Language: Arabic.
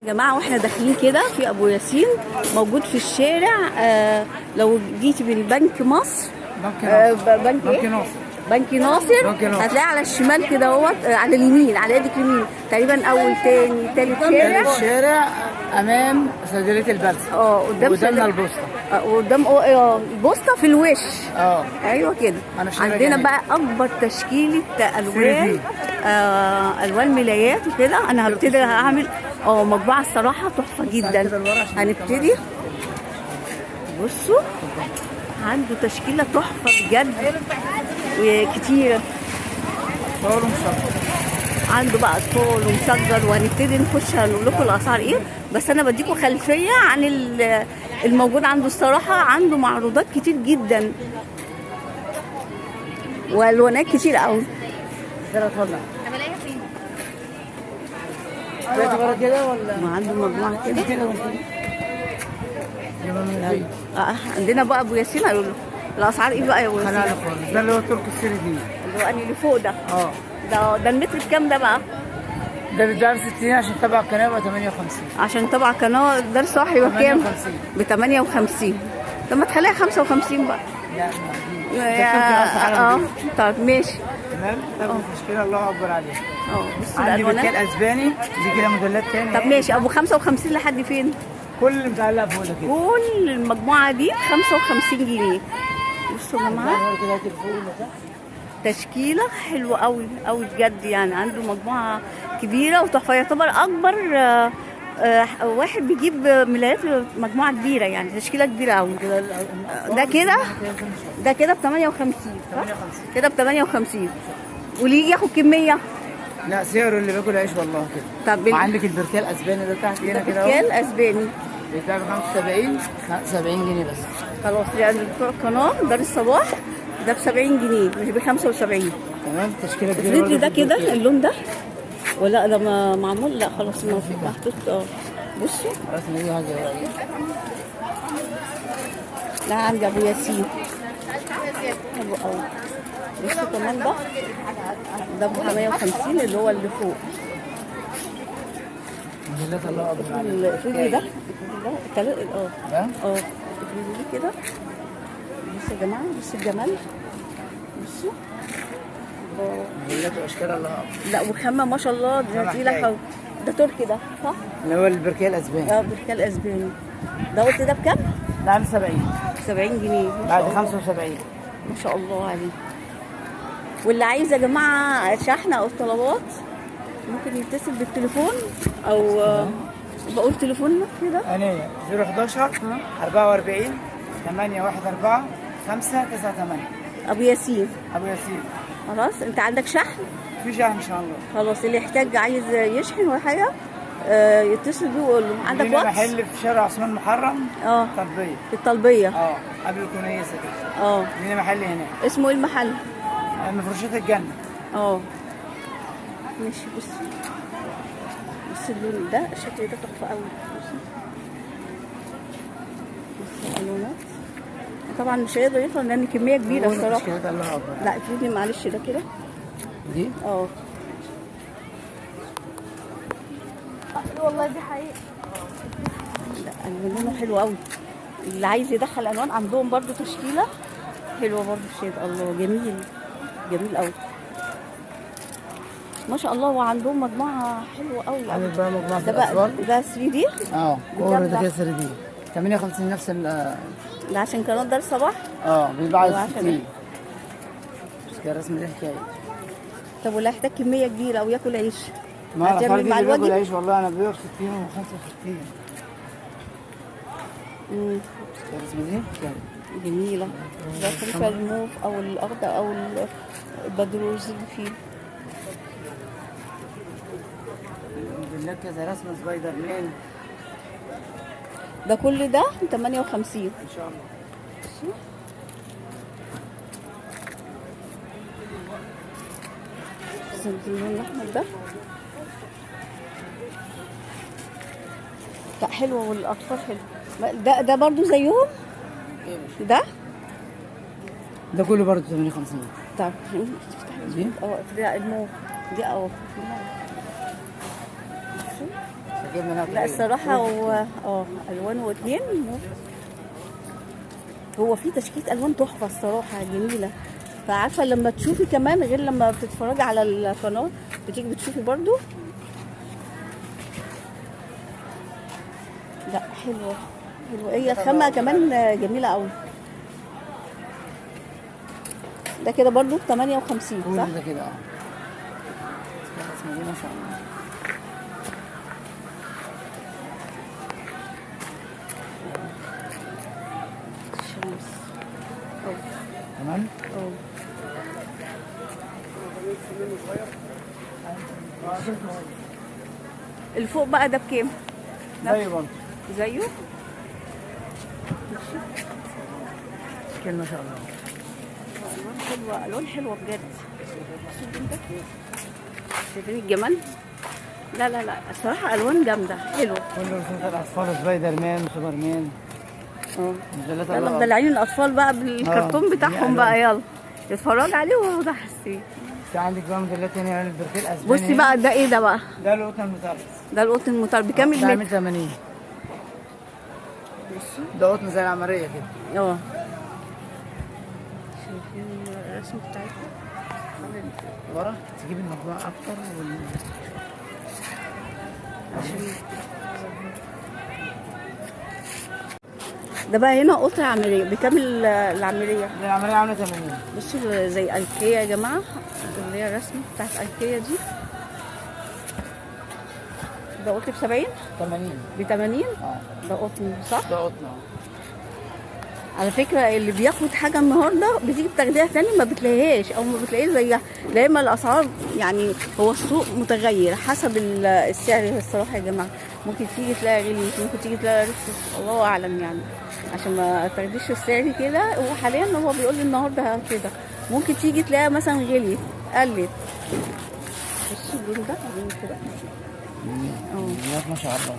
يا جماعه واحنا داخلين كده في ابو ياسين موجود في الشارع. لو جيتي من بنك مصر، بنك ناصر، بنك ناصر هتلاقي على الشمال كده اهوت، على اليمين، على يدك اليمين تقريبا، اول تاني تالت شارع امام صيدليه البلسه. قدامنا البوسطه. قدام البوسطه في الوش. ايوه كده. عندنا بقى اكبر تشكيله الوان، الوان ملايات وكده. انا هبتدي هعمل مطبعه الصراحه تحفه جدا. هنبتدي بصوا، عنده تشكيله تحفه بجد وكتيره. عنده بقى اطفال ومسجر، وهنبتدي نخش هنقول لكم الاسعار ايه. بس انا بديكم خلفيه عن الموجود عنده. الصراحه عنده معروضات كتير جدا والوانات كتير قوي. بلاقيها فين؟ كده ولا ما عنده مجموعه كده. عندنا بقى ابو ياسين هيقول له الاسعار ايه بقى يا ابو ياسين؟ ده اللي هو ترك السيري دي، اللي هو اللي فوق ده. ده المتر بكام ده بقى؟ ده بيتباع ب 60 عشان تبع القناه يبقى 58. عشان تبع القناه ده صح يبقى بكام؟ ب 58. طب ما تخليها 55 بقى. لا طب ماشي تمام. المشكله الله اكبر عليها. بصوا عندي بركات اسباني دي كده موديلات تاني. طب ماشي، ابو 55 لحد فين؟ كل اللي متعلقه فوق ده كده، كل المجموعه دي 55 جنيه. بصوا يا جماعه، تشكيله حلوه قوي قوي بجد. يعني عنده مجموعه كبيره وتحفه، يعتبر اكبر واحد بيجيب ملايات مجموعه كبيره، يعني تشكيله كبيره قوي. ده كده ب 58 صح؟ كده ب 58. واللي يجي ياخد كميه لا سعره اللي باكل عيش والله كده. طب وعندك البركال الاسباني ده تحت هنا كده اهو. بركال اسباني بيتباع ب 70 جنيه بس. خلاص. يعني بتوع القناه دار الصباح ده ب 70 جنيه مش ب 75. تمام. تشكيله كبيره. افرض لي ده كده اللون ده ولا ده معمول؟ لا خلاص محطوط. بصوا خلاص نيجي حاجه. لا عندي ابو ياسين حلو قوي. بصوا كمان ده ب 150 اللي هو اللي فوق. موديلات الله اكبر عليها. الفيديو ده ده افرضي كده. بصوا يا جماعه، بصوا الجمال. بصوا موديلات واشكال الله اكبر. لا وخامه ما شاء الله. ده تقيله. ده تركي ده صح؟ اللي هو البركال الاسباني. بركال اسباني. ده قلت ده بكام؟ ده عامل 70 جنيه بعد 75. ما شاء الله عليه. واللي عايز يا جماعه شحن او طلبات ممكن يتصل بالتليفون او بقول تليفوننا كده. انا 011 44 814 598. ابو ياسين. خلاص. انت عندك شحن؟ في شحن ان شاء الله. خلاص. اللي يحتاج عايز يشحن ولا حاجه يتصل بيه ويقول له. عندك واتس؟ محل في شارع عثمان محرم. الطلبيه. في الطلبيه. قبل الكنيسه كده. لينا محل هناك. اسمه ايه المحل؟ مفروشات الجنه. ماشي. بص اللون ده، الشكل ده تحفه قوي. بص الالوانات. طبعا مش هيقدر يفهم لان كميه كبيره الصراحه. لا افرضي معلش ده كده دي. والله دي حقيقة. لا الوانه حلوه قوي. اللي عايز يدخل الوان عندهم برضو تشكيله حلوه برضو. الشيد الله جميل قوي ما شاء الله. وعندهم مجموعه حلوه قوي. عندك بقى مجموعه ده بقى ده 3 دي. كل ده كده 3 دي 58 نفس ده عشان قناه دار الصباح. بيباع 60. بس كده رسم دي حكايه. طب واللي هيحتاج كميه كبيره او ياكل عيش ما انا مع الواد باكل عيش والله. انا ببيع ب 60 و 65. الرسمه دي جميله. ده خلفه الموف او الاخضر او البدروز اللي فيه. موديلات كذا رسمه سبايدر مان. ده كل ده 58 ان شاء الله. اللون الاحمر ده لا حلوه. والاطفال حلو. ده برضو زيهم. ده كله برضو 58. طب دي الموف دي جبنا لا الصراحة هو ألوان واتنين. هو في تشكيلة ألوان تحفة الصراحة جميلة. فعارفة لما تشوفي كمان غير لما بتتفرجي على القناة بتيجي بتشوفي برضو. لا حلوة حلوة، هي خامة كمان جميلة قوي. ده كده برضو ب 58 كل صح؟ ده كده بسم الله ما شاء الله. الشمس تمام. اللي فوق بقى ده بكام؟ زي برضه زيه؟ كل ما شاء الله. ألوان حلوة، ألوان حلوة بجد. شايفين الجمال؟ لا لا لا الصراحة ألوان جامدة حلوة. كل رسومات الأطفال، سبايدر مان وسوبرمان. مجلات يلا الأطفال. مدلعين الأطفال بقى بالكرتون دي بتاعهم ألوان. بقى، يلا اتفرج عليه وهو حسين. في عندك بقى مجلات هنا يعني البركيل أسباني. بصي بقى ده ايه ده بقى؟ ده القطن المثلث. ده القطن المطار بكام ده المتر؟ عامل 80. ده قطن زي العمرية كده. شايفين الرسم بتاعتها؟ ورا تجيب المطبوع أكتر ده بقى هنا قطع عملية بكام العملية؟ العمرية عاملة 80. بصوا زي ايكيا يا جماعة، اللي هي الرسمة بتاعت ايكيا دي. ده قطن ب70؟ 80. ب80؟ ده قطن صح؟ ده قطن. على فكرة اللي بياخد حاجة النهاردة بتيجي بتاخديها تاني ما بتلاقيهاش او ما بتلاقيش زيها. دايما الاسعار يعني هو السوق متغير حسب السعر الصراحة يا جماعة. ممكن تيجي تلاقي غلي، ممكن تيجي تلاقي رخص، الله اعلم يعني. عشان ما تاخديش السعر كده. هو حاليا هو بيقول لي النهارده كده، ممكن تيجي تلاقي مثلا غلي قلت. بصوا اللون ده جميل كده. ما شاء الله.